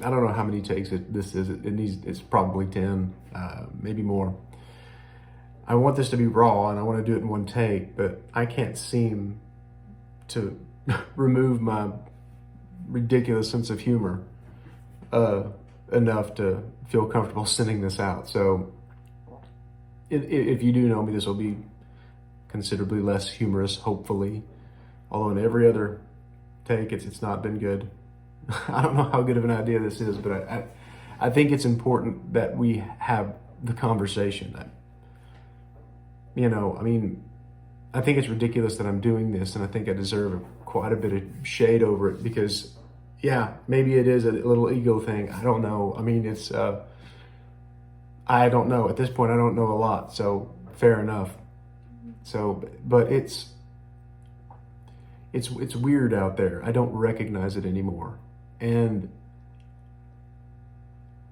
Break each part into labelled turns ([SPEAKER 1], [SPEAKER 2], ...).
[SPEAKER 1] I don't know how many takes this is. It's probably 10, maybe more. I want this to be raw and I want to do it in one take, but I can't seem to remove my ridiculous sense of humor enough to feel comfortable sending this out. So if you do know me, this will be considerably less humorous, hopefully. Although in every other take, it's not been good. I don't know how good of an idea this is, but I think it's important that we have the conversation. I think it's ridiculous that I'm doing this, and I think I deserve quite a bit of shade over it because, yeah, maybe it is a little ego thing. I don't know. I mean, I don't know. At this point, I don't know a lot, so fair enough. So, but it's weird out there. I don't recognize it anymore. And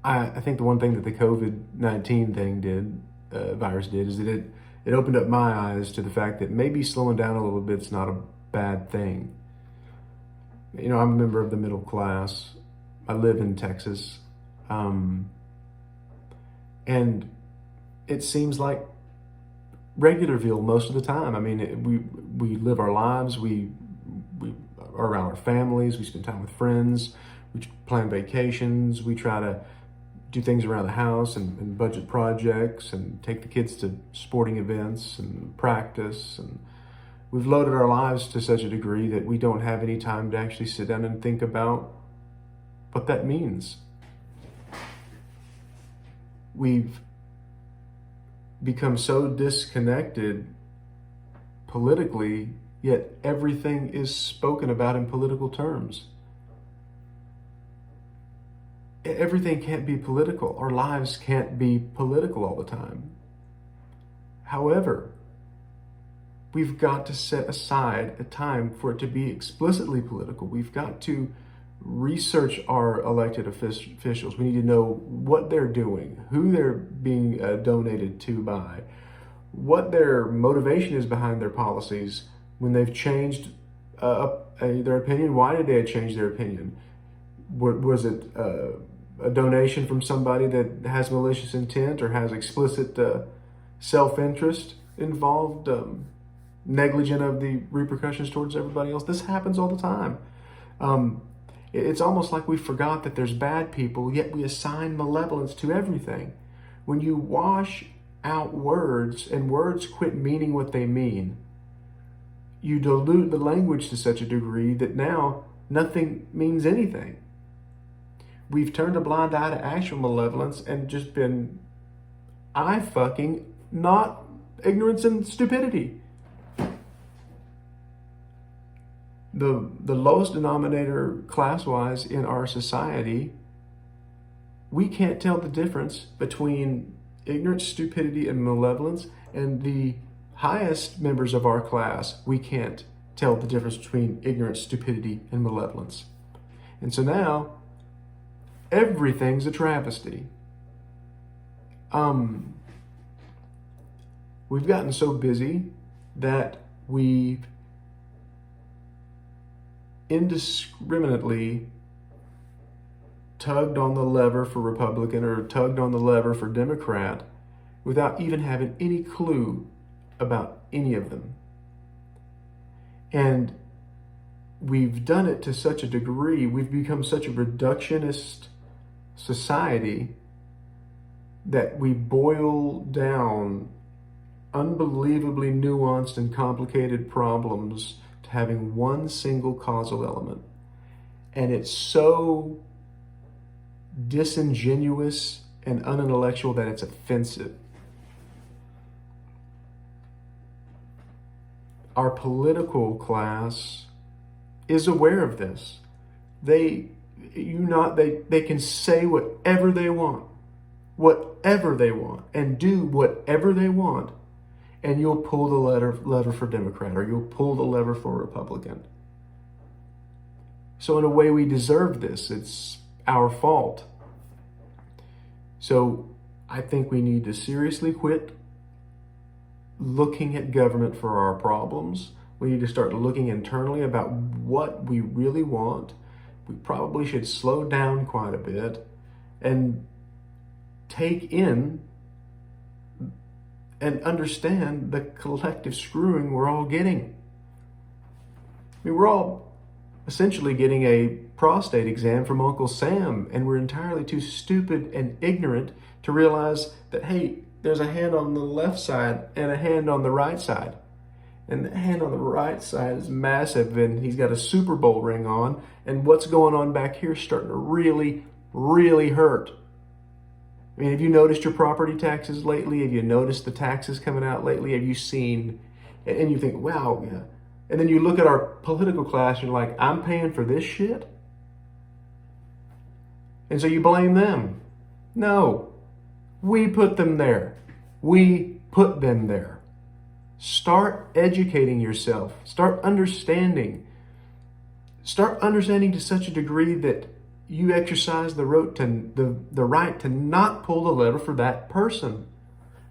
[SPEAKER 1] I think the one thing that the COVID-19 thing virus did, is that it opened up my eyes to the fact that maybe slowing down a little bit's not a bad thing. I'm a member of the middle class. I live in Texas. And it seems like Regularville most of the time. I mean, we live our lives. We are around our families. We spend time with friends. We plan vacations. We try to do things around the house and budget projects and take the kids to sporting events and practice. And we've loaded our lives to such a degree that we don't have any time to actually sit down and think about what that means. We've become so disconnected politically, yet everything is spoken about in political terms. Everything can't be political. Our lives can't be political all the time. However, we've got to set aside a time for it to be explicitly political. We've got to research our elected officials. We need to know what they're doing, who they're being donated to by, what their motivation is behind their policies when they've changed their opinion. Why did they change their opinion? Was it a donation from somebody that has malicious intent or has explicit self-interest involved, negligent of the repercussions towards everybody else? This happens all the time. It's almost like we forgot that there's bad people, yet we assign malevolence to everything. When you wash out words and words quit meaning what they mean, you dilute the language to such a degree that now nothing means anything. We've turned a blind eye to actual malevolence and just been not ignorance and stupidity. The lowest denominator class-wise in our society, we can't tell the difference between ignorance, stupidity, and malevolence, and the highest members of our class, we can't tell the difference between ignorance, stupidity, and malevolence. And so now, everything's a travesty. We've gotten so busy that we've indiscriminately tugged on the lever for Republican or tugged on the lever for Democrat without even having any clue about any of them. And we've done it to such a degree, we've become such a reductionist society that we boil down unbelievably nuanced and complicated problems to having one single causal element. And it's so disingenuous and unintellectual that it's offensive. Our political class is aware of this. They can say whatever they want, and do whatever they want, and you'll pull the lever for Democrat or you'll pull the lever for Republican. So in a way, we deserve this. It's our fault. So I think we need to seriously quit looking at government for our problems. We need to start looking internally about what we really want. we probably should slow down quite a bit and take in and understand the collective screwing we're all getting. I mean, we're all essentially getting a prostate exam from Uncle Sam, and we're entirely too stupid and ignorant to realize that, hey, there's a hand on the left side and a hand on the right side. And the hand on the right side is massive, and he's got a Super Bowl ring on, and what's going on back here is starting to really, really hurt. I mean, have you noticed your property taxes lately? Have you noticed the taxes coming out lately? Have you seen, and you think, wow, yeah. And then you look at our political class and you're like, I'm paying for this shit? And so you blame them. No, we put them there. We put them there. Start educating yourself. Start understanding. Start understanding to such a degree that you exercise the right to not pull the lever for that person.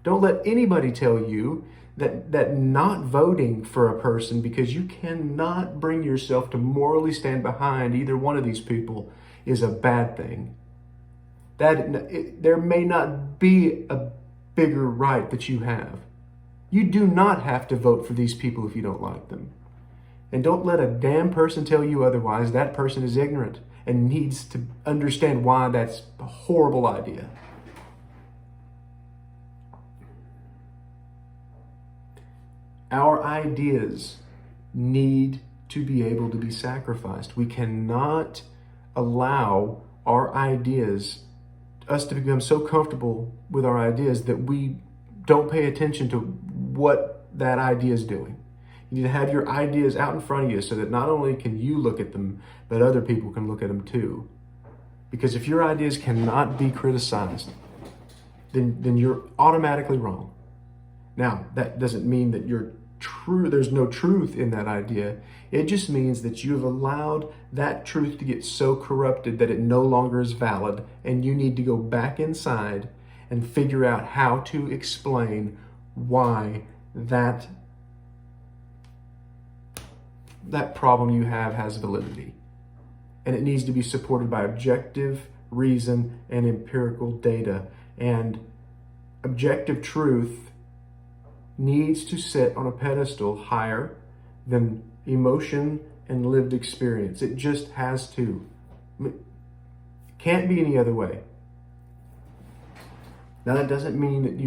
[SPEAKER 1] Don't let anybody tell you that not voting for a person because you cannot bring yourself to morally stand behind either one of these people is a bad thing. There may not be a bigger right that you have. You do not have to vote for these people if you don't like them. And don't let a damn person tell you otherwise. That person is ignorant and needs to understand why that's a horrible idea. Our ideas need to be able to be sacrificed. We cannot allow our ideas, us to become so comfortable with our ideas that we don't pay attention to what that idea is doing. You need to have your ideas out in front of you so that not only can you look at them, but other people can look at them too. Because if your ideas cannot be criticized, then you're automatically wrong. Now, that doesn't mean that there's no truth in that idea. It just means that you have allowed that truth to get so corrupted that it no longer is valid, and you need to go back inside and figure out how to explain why that problem you have has validity. And it needs to be supported by objective reason and empirical data. And objective truth needs to sit on a pedestal higher than emotion and lived experience. It just has to. It can't be any other way. Now, that doesn't mean that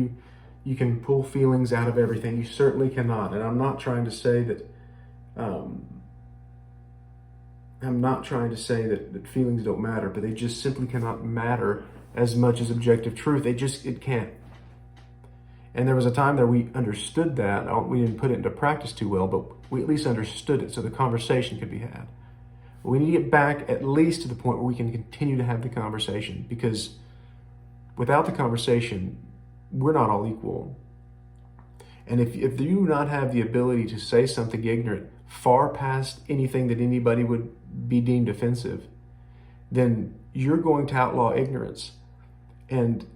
[SPEAKER 1] you can pull feelings out of everything. You certainly cannot. And I'm not trying to say that that feelings don't matter, but they just simply cannot matter as much as objective truth. It can't. And there was a time that we understood that. We didn't put it into practice too well, but we at least understood it so the conversation could be had. But we need to get back at least to the point where we can continue to have the conversation, because without the conversation, we're not all equal. And if you do not have the ability to say something ignorant far past anything that anybody would be deemed offensive, then you're going to outlaw ignorance. And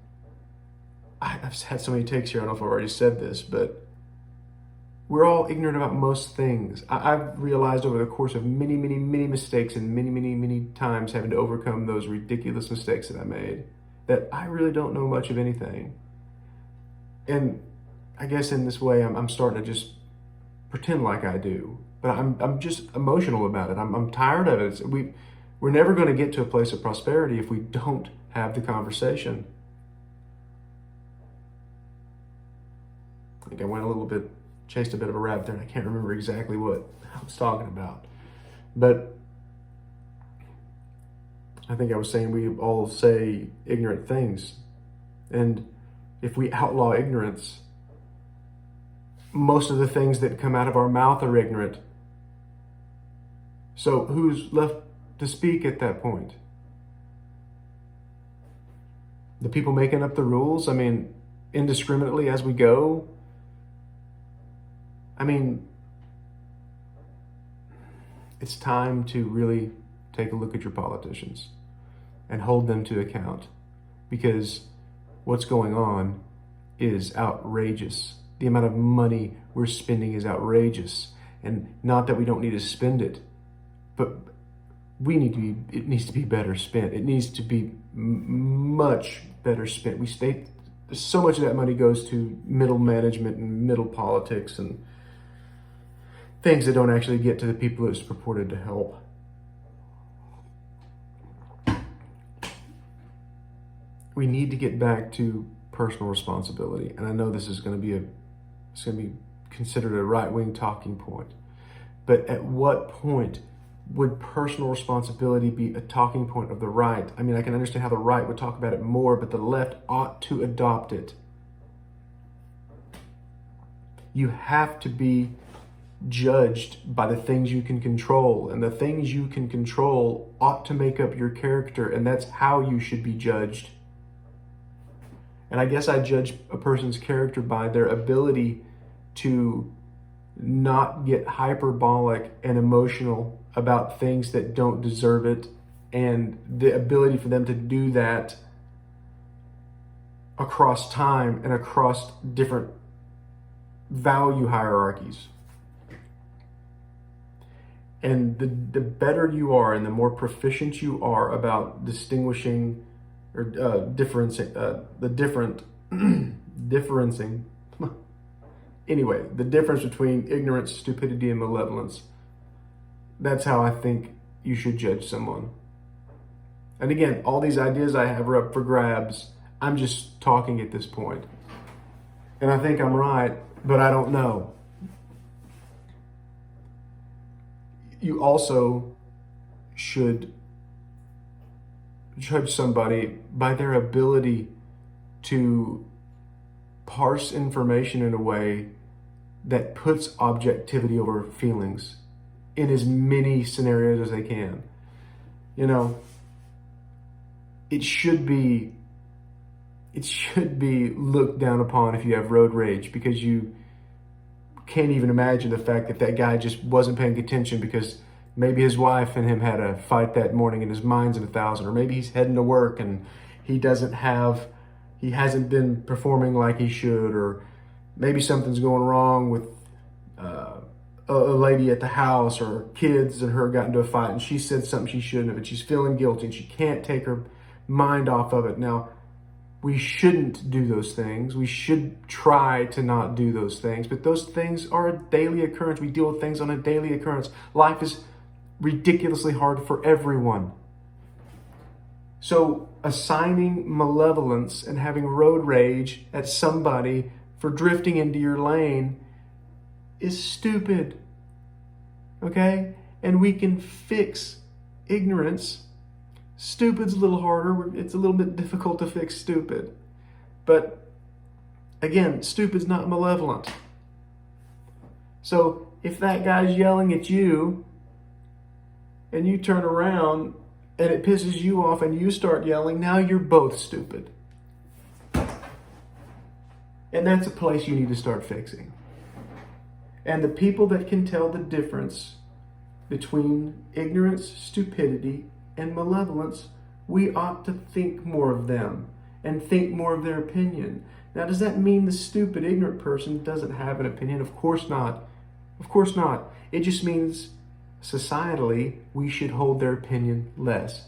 [SPEAKER 1] I've had so many takes here, I don't know if I've already said this, but we're all ignorant about most things. I've realized over the course of many, many, many mistakes and many, many, many times having to overcome those ridiculous mistakes that I made, that I really don't know much of anything. And I guess in this way, I'm starting to just pretend like I do. But I'm just emotional about it. I'm tired of it. We're never going to get to a place of prosperity if we don't have the conversation. I think I went chased a bit of a rabbit there, and I can't remember exactly what I was talking about. But I think I was saying we all say ignorant things. And if we outlaw ignorance, most of the things that come out of our mouth are ignorant. So who's left to speak at that point? The people making up the rules? I mean, indiscriminately as we go? I mean, it's time to really take a look at your politicians and hold them to account, because what's going on is outrageous. The amount of money we're spending is outrageous. And not that we don't need to spend it, but it needs to be better spent. It needs to be much better spent. So much of that money goes to middle management and middle politics and things that don't actually get to the people it's purported to help. We need to get back to personal responsibility. And I know this is going to be considered a right-wing talking point. But at what point would personal responsibility be a talking point of the right? I mean, I can understand how the right would talk about it more, but the left ought to adopt it. You have to be judged by the things you can control, and the things you can control ought to make up your character, and that's how you should be judged. And I guess I judge a person's character by their ability to not get hyperbolic and emotional about things that don't deserve it, and the ability for them to do that across time and across different value hierarchies. And the better you are and the more proficient you are about distinguishing or differencing, anyway, the difference between ignorance, stupidity, and malevolence, that's how I think you should judge someone. And again, all these ideas I have are up for grabs. I'm just talking at this point. And I think I'm right, but I don't know. You also should judge somebody by their ability to parse information in a way that puts objectivity over feelings in as many scenarios as they can. You know, it should be looked down upon if you have road rage, because you can't even imagine the fact that that guy just wasn't paying attention because maybe his wife and him had a fight that morning and his mind's in 1,000, or maybe he's heading to work and he hasn't been performing like he should, or maybe something's going wrong with a lady at the house, or kids and her got into a fight and she said something she shouldn't have, and she's feeling guilty and she can't take her mind off of it. Now, we shouldn't do those things. We should try to not do those things, but those things are a daily occurrence. We deal with things on a daily occurrence. Life is ridiculously hard for everyone. So assigning malevolence and having road rage at somebody for drifting into your lane is stupid. Okay? And we can fix ignorance. Stupid's a little harder. It's a little bit difficult to fix stupid. But again, stupid's not malevolent. So if that guy's yelling at you and you turn around and it pisses you off and you start yelling, now you're both stupid. And that's a place you need to start fixing. And the people that can tell the difference between ignorance, stupidity, and malevolence, we ought to think more of them and think more of their opinion. Now, does that mean the stupid, ignorant person doesn't have an opinion? Of course not. Of course not. It just means societally, we should hold their opinion less.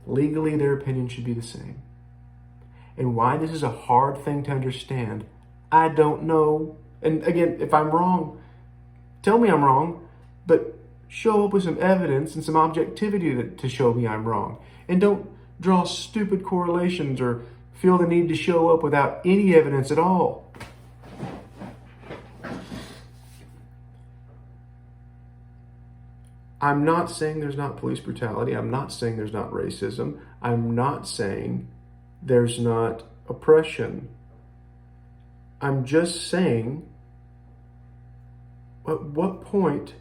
[SPEAKER 1] Legally, their opinion should be the same. And why this is a hard thing to understand, I don't know. And again, if I'm wrong, tell me I'm wrong, but show up with some evidence and some objectivity to show me I'm wrong. And don't draw stupid correlations or feel the need to show up without any evidence at all. I'm not saying there's not police brutality. I'm not saying there's not racism. I'm not saying there's not oppression. I'm just saying, at what point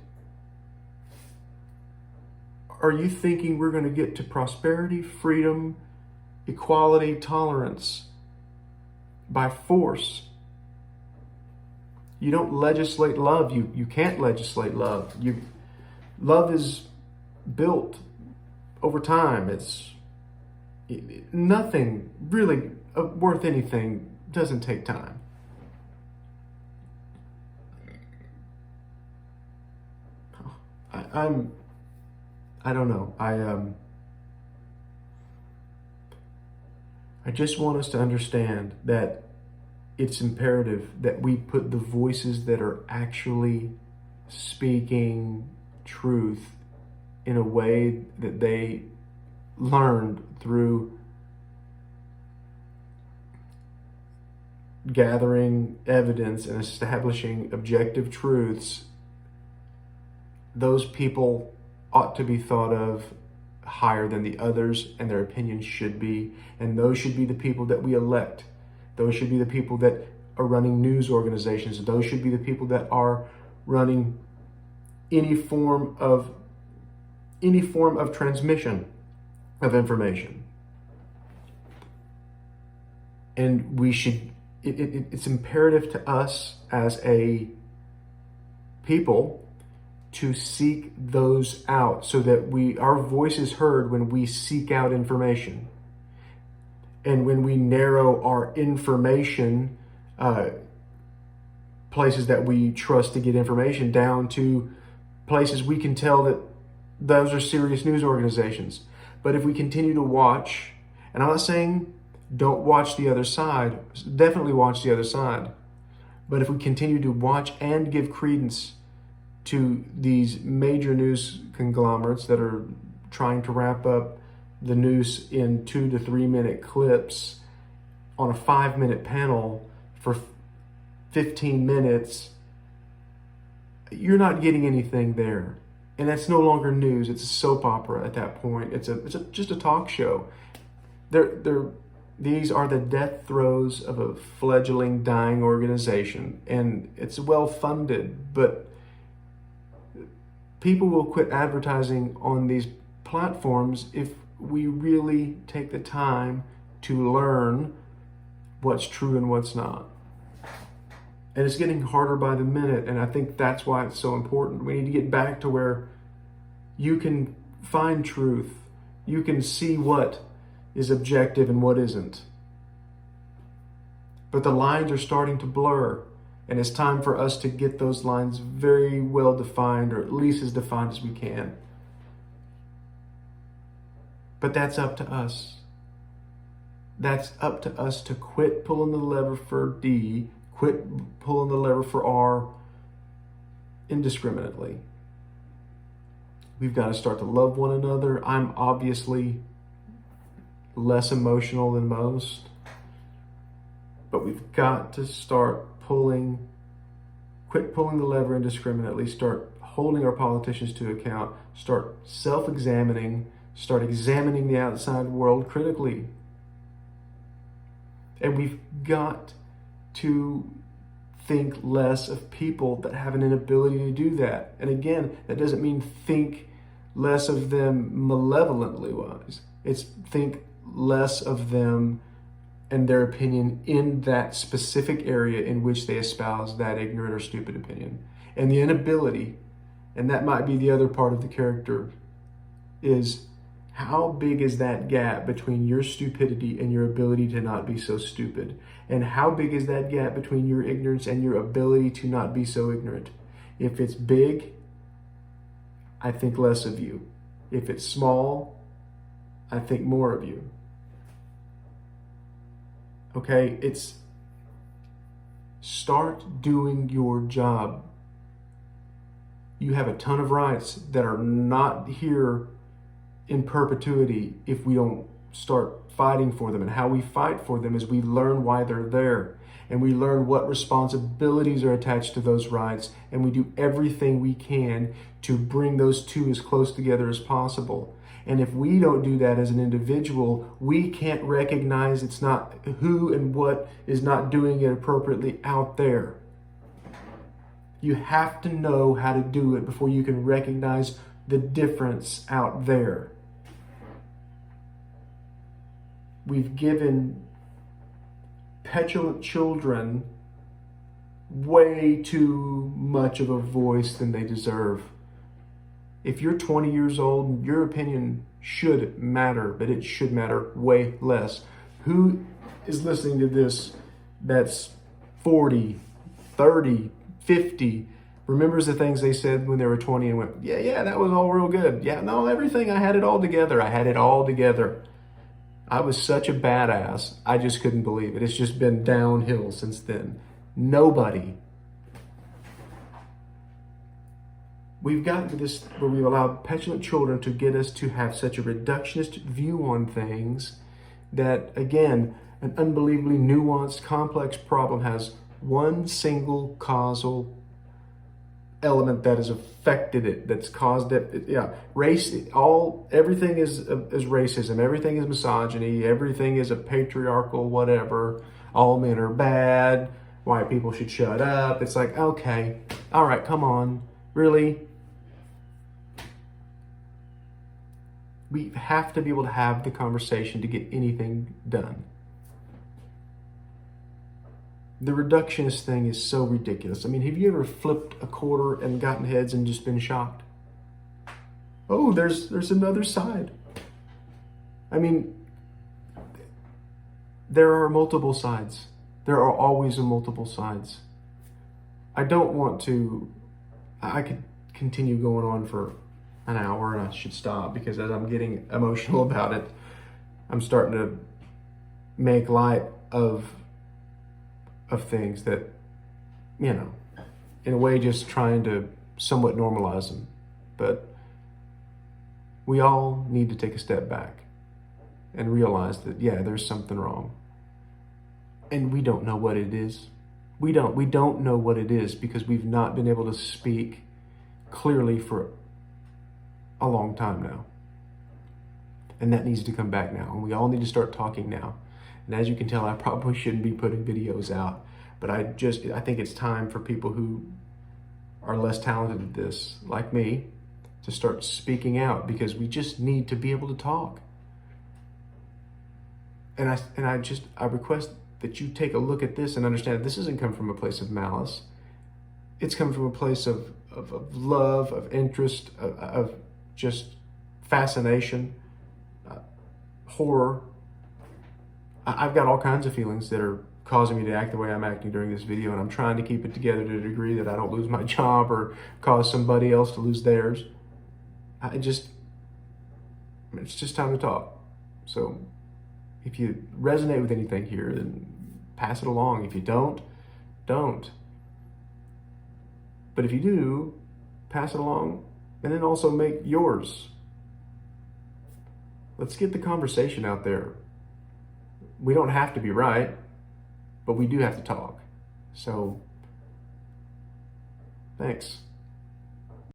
[SPEAKER 1] are you thinking we're going to get to prosperity, freedom, equality, tolerance by force? You don't legislate love. You can't legislate love. Love is built over time. Nothing really worth anything doesn't take time. I don't know. I just want us to understand that it's imperative that we put the voices that are actually speaking truth in a way that they learned through gathering evidence and establishing objective truths. Those people ought to be thought of higher than the others, and their opinions should be. And those should be the people that we elect. Those should be the people that are running news organizations. Those should be the people that are running any form of transmission of information. And we should, it's imperative to us as a people to seek those out so that our voice is heard when we seek out information. And when we narrow our information, places that we trust to get information, down to places we can tell that those are serious news organizations. But if we continue to watch, and I'm not saying don't watch the other side, definitely watch the other side. But if we continue to watch and give credence to these major news conglomerates that are trying to wrap up the news in 2 to 3 minute clips on a 5-minute panel for 15 minutes, you're not getting anything there. And that's no longer news. It's a soap opera at that point. It's just a talk show. These are the death throes of a fledgling, dying organization, and it's well funded, but people will quit advertising on these platforms if we really take the time to learn what's true and what's not. And it's getting harder by the minute, and I think that's why it's so important. We need to get back to where you can find truth. You can see what is objective and what isn't. But the lines are starting to blur, and it's time for us to get those lines very well defined, or at least as defined as we can. But that's up to us. That's up to us to quit pulling the lever for D, quit pulling the lever for R indiscriminately. We've got to start to love one another. I'm obviously less emotional than most, but we've got to quit pulling the lever indiscriminately, start holding our politicians to account, start self-examining, start examining the outside world critically. And we've got to think less of people that have an inability to do that. And again, that doesn't mean think less of them malevolently wise. It's think less of them and their opinion in that specific area in which they espouse that ignorant or stupid opinion. And the inability, and that might be the other part of the character, is how big is that gap between your stupidity and your ability to not be so stupid? And how big is that gap between your ignorance and your ability to not be so ignorant? If it's big, I think less of you. If it's small, I think more of you. Okay, it's start doing your job. You have a ton of rights that are not here in perpetuity if we don't start fighting for them. And how we fight for them is we learn why they're there, and we learn what responsibilities are attached to those rights, and we do everything we can to bring those two as close together as possible. And if we don't do that as an individual, we can't recognize it's not who and what is not doing it appropriately out there. You have to know how to do it before you can recognize the difference out there. We've given petulant children way too much of a voice than they deserve. If you're 20 years old, your opinion should matter, but it should matter way less. Who is listening to this that's 40, 30, 50, remembers the things they said when they were 20 and went, yeah, that was all real good. Yeah, no, everything, I had it all together. I had it all together. I was such a badass. I just couldn't believe it. It's just been downhill since then. Nobody. We've gotten to this where we've allowed petulant children to get us to have such a reductionist view on things that, again, an unbelievably nuanced, complex problem has one single causal element that has affected it, that's caused it. Yeah, race. Everything is racism. Everything is misogyny. Everything is a patriarchal whatever. All men are bad. White people should shut up. It's like, okay, all right, come on, really. We have to be able to have the conversation to get anything done. The reductionist thing is so ridiculous. I mean, have you ever flipped a quarter and gotten heads and just been shocked? Oh, there's another side. I mean, there are multiple sides. There are always multiple sides. I don't want to, I could continue going on for an hour and I should stop because as I'm getting emotional about it, I'm starting to make light of things that, you know, in a way just trying to somewhat normalize them. But we all need to take a step back and realize that, yeah, there's something wrong. And we don't know what it is. We don't know what it is because we've not been able to speak clearly for a long time now. And that needs to come back now. And we all need to start talking now. And as you can tell, I probably shouldn't be putting videos out, but I think it's time for people who are less talented at this, like me, to start speaking out because we just need to be able to talk. And I request that you take a look at this and understand this doesn't come from a place of malice. It's come from a place of love, of interest, of just fascination, horror. I've got all kinds of feelings that are causing me to act the way I'm acting during this video, and I'm trying to keep it together to a degree that I don't lose my job or cause somebody else to lose theirs. It's just time to talk. So if you resonate with anything here, then pass it along. If you don't. But if you do, pass it along and then also make yours. Let's get the conversation out there. We don't have to be right, but we do have to talk. So, thanks.